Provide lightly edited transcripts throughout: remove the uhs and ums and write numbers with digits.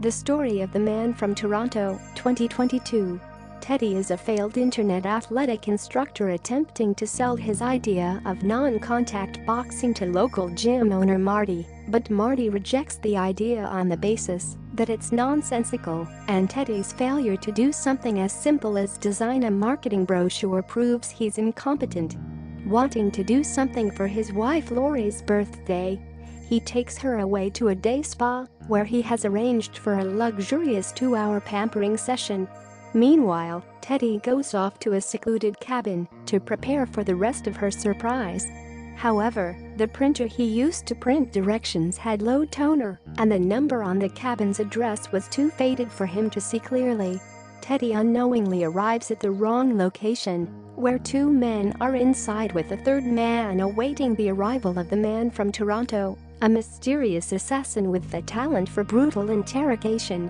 The Story of the Man from Toronto, 2022. Teddy is a failed internet athletic instructor attempting to sell his idea of non-contact boxing to local gym owner Marty, but Marty rejects the idea on the basis that it's nonsensical, and Teddy's failure to do something as simple as design a marketing brochure proves he's incompetent. Wanting to do something for his wife Lori's birthday, he takes her away to a day spa where he has arranged for a luxurious 2-hour pampering session. Meanwhile, Teddy goes off to a secluded cabin to prepare for the rest of her surprise. However, the printer he used to print directions had low toner, and the number on the cabin's address was too faded for him to see clearly. Teddy unknowingly arrives at the wrong location, where 2 men are inside with a 3rd man awaiting the arrival of the man from Toronto, a mysterious assassin with the talent for brutal interrogation.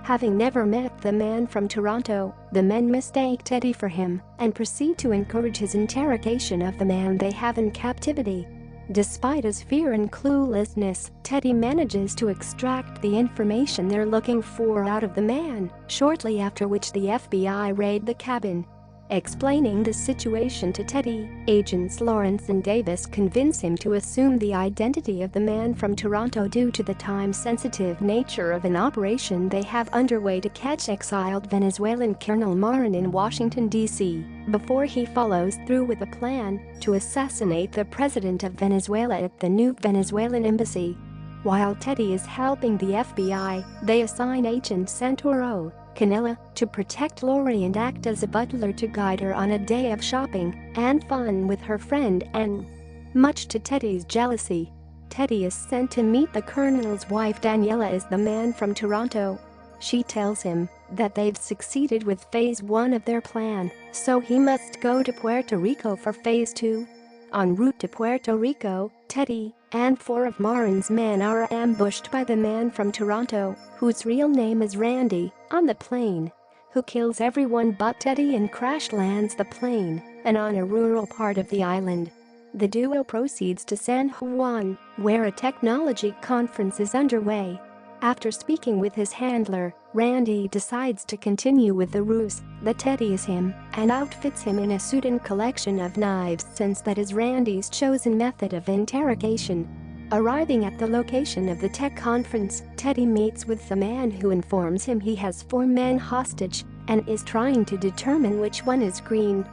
Having never met the man from Toronto, the men mistake Teddy for him and proceed to encourage his interrogation of the man they have in captivity. Despite his fear and cluelessness, Teddy manages to extract the information they're looking for out of the man, shortly after which the FBI raid the cabin. Explaining the situation to Teddy, agents Lawrence and Davis convince him to assume the identity of the man from Toronto due to the time-sensitive nature of an operation they have underway to catch exiled Venezuelan Colonel Loren in Washington, D.C., before he follows through with a plan to assassinate the president of Venezuela at the new Venezuelan embassy. While Teddy is helping the FBI, they assign Agent Santoro, Canela, to protect Lori and act as a butler to guide her on a day of shopping and fun with her friend and, much to Teddy's jealousy, Teddy is sent to meet the colonel's wife Daniela as the man from Toronto. She tells him that they've succeeded with phase 1 of their plan, so he must go to Puerto Rico for phase 2. En route to Puerto Rico, Teddy and 4 of Loren's men are ambushed by the man from Toronto, whose real name is Randy, on the plane, who kills everyone but Teddy and crash lands the plane and on a rural part of the island. The duo proceeds to San Juan, where a technology conference is underway. After speaking with his handler, Randy decides to continue with the ruse that Teddy is him and outfits him in a suit and collection of knives, since that is Randy's chosen method of interrogation. Arriving at the location of the tech conference, Teddy meets with the man who informs him he has 4 men hostage and is trying to determine which one is green.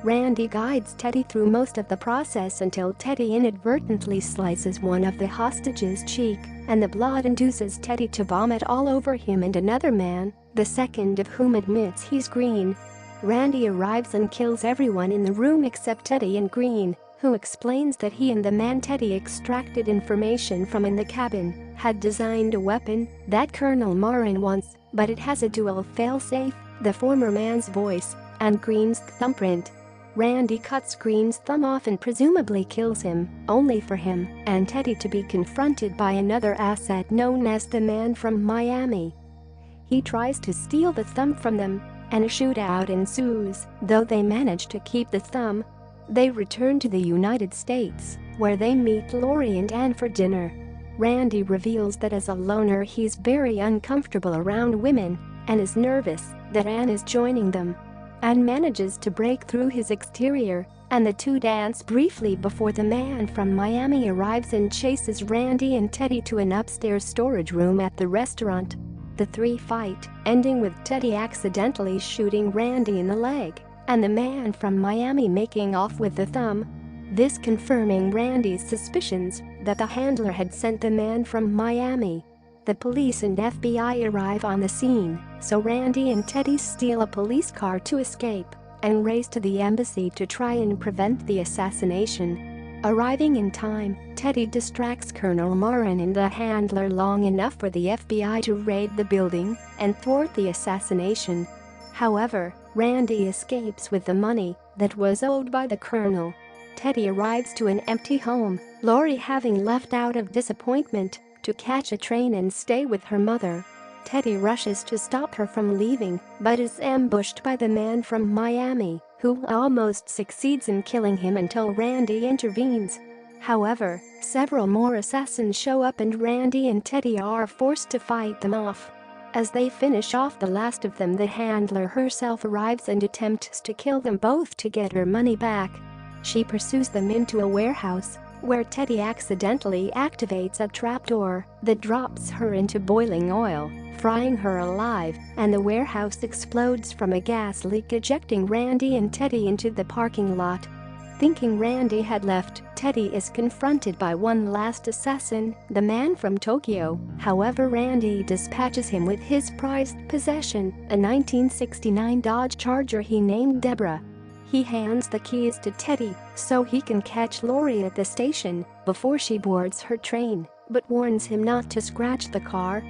Randy guides Teddy through most of the process until Teddy inadvertently slices one of the hostage's cheek, and the blood induces Teddy to vomit all over him and another man, the second of whom admits he's green. Randy arrives and kills everyone in the room except Teddy and Green, who explains that he and the man Teddy extracted information from in the cabin had designed a weapon that Colonel Loren wants, but it has a dual failsafe, the former man's voice, and Green's thumbprint. Randy cuts Green's thumb off and presumably kills him, only for him and Teddy to be confronted by another asset known as the man from Miami. He tries to steal the thumb from them, and a shootout ensues, though they manage to keep the thumb. They return to the United States, where they meet Lori and Ann for dinner. Randy reveals that as a loner he's very uncomfortable around women and is nervous that Ann is joining them. Ann manages to break through his exterior, and the 2 dance briefly before the man from Miami arrives and chases Randy and Teddy to an upstairs storage room at the restaurant. The 3 fight, ending with Teddy accidentally shooting Randy in the leg and the man from Miami making off with the thumb. This confirming Randy's suspicions that the handler had sent the man from Miami. The police and FBI arrive on the scene, so Randy and Teddy steal a police car to escape and race to the embassy to try and prevent the assassination. Arriving in time, Teddy distracts Colonel Loren and the handler long enough for the FBI to raid the building and thwart the assassination. However, Randy escapes with the money that was owed by the colonel. Teddy arrives to an empty home, Lori having left out of disappointment to catch a train and stay with her mother. Teddy rushes to stop her from leaving, but is ambushed by the man from Miami, who almost succeeds in killing him until Randy intervenes. However, several more assassins show up and Randy and Teddy are forced to fight them off. As they finish off the last of them, the handler herself arrives and attempts to kill them both to get her money back. She pursues them into a warehouse, where Teddy accidentally activates a trapdoor that drops her into boiling oil, frying her alive, and the warehouse explodes from a gas leak, ejecting Randy and Teddy into the parking lot. Thinking Randy had left, Teddy is confronted by one last assassin, the man from Tokyo. However, Randy dispatches him with his prized possession, a 1969 Dodge Charger he named Deborah. He hands the keys to Teddy so he can catch Lori at the station before she boards her train, but warns him not to scratch the car.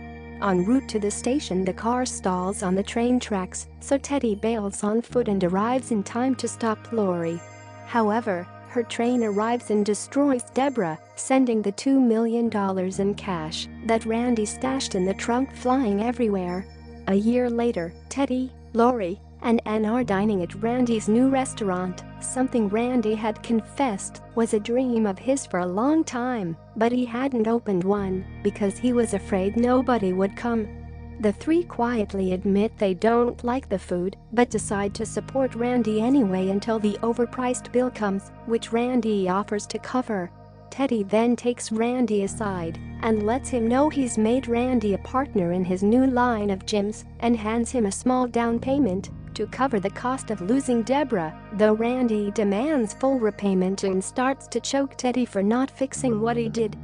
En route to the station, the car stalls on the train tracks, so Teddy bails on foot and arrives in time to stop Lori. However, her train arrives and destroys Deborah, sending the $2 million in cash that Randy stashed in the trunk flying everywhere. A year later, Teddy, Lori, and Ann are dining at Randy's new restaurant, something Randy had confessed was a dream of his for a long time, but he hadn't opened one because he was afraid nobody would come. The three quietly admit they don't like the food, but decide to support Randy anyway until the overpriced bill comes, which Randy offers to cover. Teddy then takes Randy aside and lets him know he's made Randy a partner in his new line of gyms and hands him a small down payment to cover the cost of losing Deborah, though Randy demands full repayment and starts to choke Teddy for not fixing what he did.